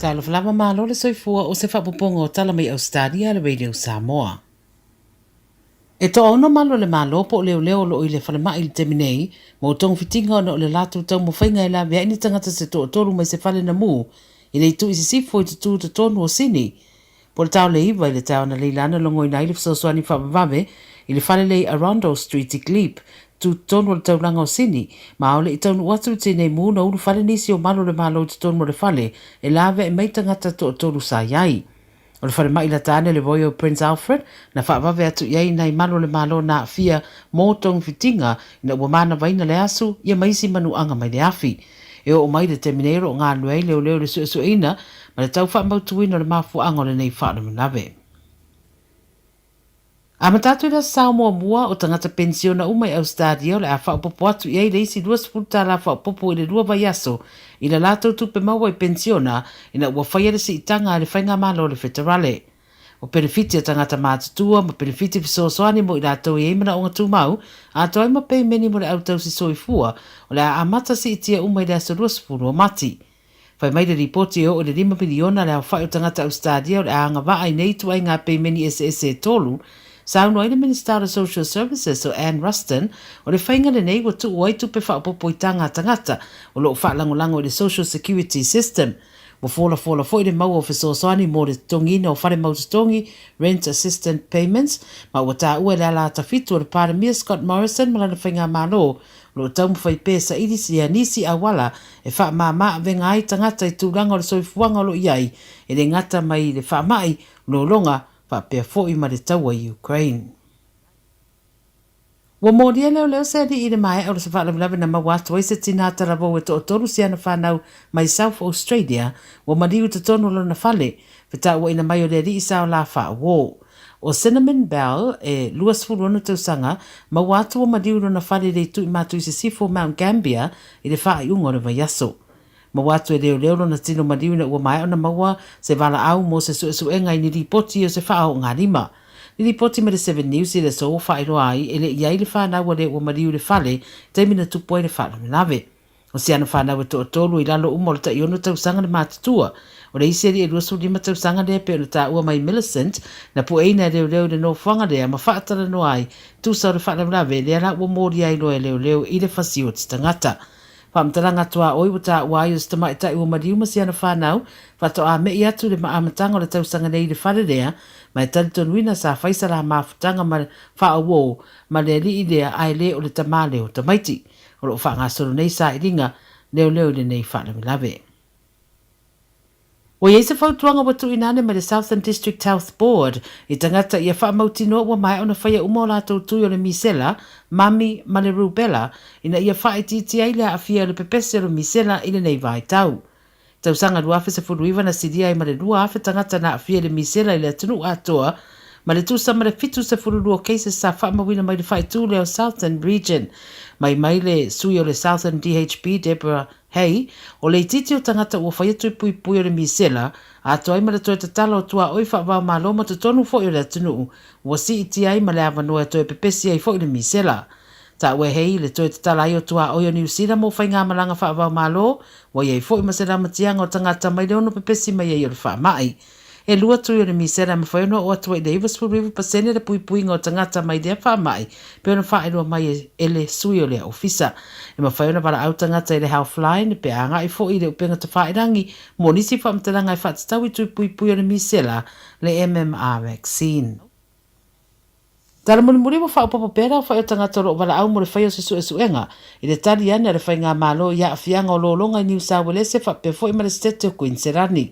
Tala Fou malo le soifua o se whapopongo o tala mai Ausetalia le radio Samoa. E to ono malo le malo po leo lo i le whalemai le teminei, mo tong fitinga ono le latu tau mo whainga i la vea ini tangata se to toru mai se whale na mu, i le itu i se sifo i te tu te tonu o sini. Po le tau le iwa i le tau na leilana longo i na ili fisoswani whapavave, i le whale lei Arundel Street i Glebe, tu tonu le taulanga o sini, ma ole i taunu watu te nei mu na ulu whale nisi o malo le malo te tonu le whale, e lawe e meitangata to tonu sa iai. O le whare mai la tāne le voi o Prince Alfred, na whaavawe atu iai nei malo le malo na fia mō tong fitinga, ina ua mana waina le asu, ia maisi manu anga mai le afi. E o mai le terminero o ngā nuei leo le su ina, ma le tau wha mautuina le mafu ango le nei wha nawe. A matatu ila Samoa mua o tangata pensiona umai Ausetalia o le a whaopopo atu iai le isi 2 la whaopopo i le 2 vaiaso i le lātou tupe maua i pensiona ina ua whaia le si itanga le whainga malo le federale. O benefiti a tangata mātutua ma benefiti fisosoani mo i lātou i eimana o ngā tūmau a toi ma pei meni mo le autau si soifua o le a amata si itia umai le aso 2 o mati. Whai mai le ripoti o le 5 miliona le a whai o tangata Ausetalia o le a anga waa ai nei tuai ngā pei meni ese tolu. Sauno ai le Minister of Social Services o Anne Ruston o le whainga le nei wa tu uai tupe whaopopo i tangata o lo whaalangolango i le Social Security System. Wa fola fo i le mau o fisosoani mo le tongina o whare maututongi Rent Assistance Payments ma ua tā ua le ala tafitu o le Paramia Scott Morrison ma la whainga malo lo tau mwhai pesa idisi a nisi a wala e wha maa venga ai tangata i tūranga o le soifuanga o lo iai e le ngata mai le wha mai lo longa pa pia foi ma le taua i Ukraine. Wa moria leo se di i le mai au se whaala na mawatu ai se tina tarabo e to toru si ana whanau mai South Australia wa mariu te tonu lo na whale pita ua ina mai o le ri isa o la wha wo. O Cinnamon Bell e luas furuana tausanga mawatu wa mariu lo na whale le tu i matu i se sifo Mount Gambier i le wha i ungo le vaiaso. Ma watu e leo na tino mariu na ua mai o na maua se wala au mo se suenga i ni ripoti o se wha o ngā rima. Ni ripoti ma le 7 News i le so o whaero ai e le iai le whanau le ua mariu le whale teimina tupo e le whale menawe. O si ana whanau e to tolu i lalo umo le ta iono tausanga le mātutua. O le iseri e luasu lima tausanga le pe o le ta ua mai Millicent na pu eina leo le no whanga lea ma whaatara no ai tu sa le whale menawe le ala ua mori ai loe leo i le fasio ti tangata. Whamtaranga toa oi wata wai o stama itai ua mariu masi ana whanau, whato a mei atu le maamatanga o le tausanga nei le whare rea, mai taliton wina sa whaisara mafutanga ma wha awo, ma le li idea ai le o le tamale o tamaiti, o lo wha soro nei sa iringa, leo le nei whale milawe. O iei se whautuanga watu inane ma le Southern District Health Board, i tangata ia wha mautino wa mai ona whaia umo la tui o le misela, mami ma le rubella, ina ia wha titi ai le afia le pepese o le misela i le nei vai tau. Tau sanga luafe se furuiva na sidia i ma le lua afe tangata na afia le misela i le atunu atoa, ma le tusa ma le fitu se fururua cases sa wha mawina mai le whai tū leo Southern Region, mai le sui o le Southern DHB Deborah Hay, o le titi o tangata ua whaiatu i pui o le misela, a toai ma le toi tatala o tua oi wha wau maloma te tonu fo i le atunu, ua si iti ai ma le avanua toi pepesi ai fo i le misela. Ta ue hei le toi tatala ai o tua oi o New Zealand mo whai ngā malanga wha wau malo, wa iei fo i masera matianga o tangata mai leono pepesi mai ai o le wha mai. E lua tui o le misera ma whaino o atua i le Ivas River pasene le pui ngā o tangata mai dea wha mai, pe ona wha ilo mai e le sui o le ofisa. E ma whaino wala au tangata i le Healthline, pe anga i fo i le upenga te wha irangi, mo nisi wha mtalanga i wha tatau i tui pui o le misera le MMR vaccine. Tala muri mo wha upopo pera o wha o tangata lo wala au mo le whai o se suenga, i le tali ane le whai ngā malo i a fianga o lo longa i New South Wales wha pe fo i ma le stete o Queenserani.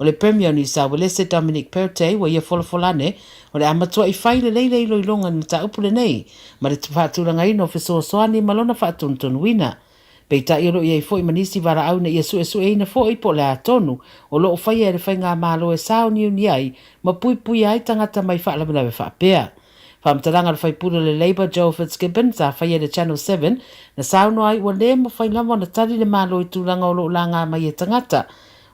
O le Premier New South Wales Dominic Perrottet wa ia folane o le amatua i whaile leilei loilonga ni ta upule nei ma le whaatulanga ino fisosoani malona whaatuntonu wina. Peita i ro ia i fo i manisi wara au na ia sueina fo i po le atonu o lo whaia e le whai ngā malo e sao ni uni ai ma pui ai tangata mai whaalamina we whaapea. Whamtaranga le whai pura le Labour Joe Fitzgibbon sa whaia le Channel 7 na sao no ai wa le ma whai lama na tari le malo i tūlanga o lo langa mai e tangata.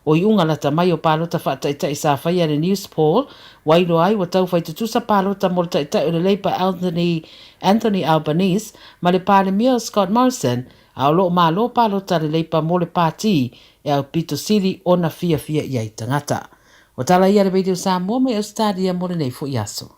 O i unga lata mai o palota whaataitai sa whaia le News Poll, wailo ai wa tau whai tutusa palota mo le taitai o le Labour Anthony Albanese, ma le Paramia Scott Morrison, A o loo malo palo tare leipa mo le pāti e au pito siri ona fia fia i ai tangata. O tala ia le radio Samoa me Ausetalia mo le nei fo i aso.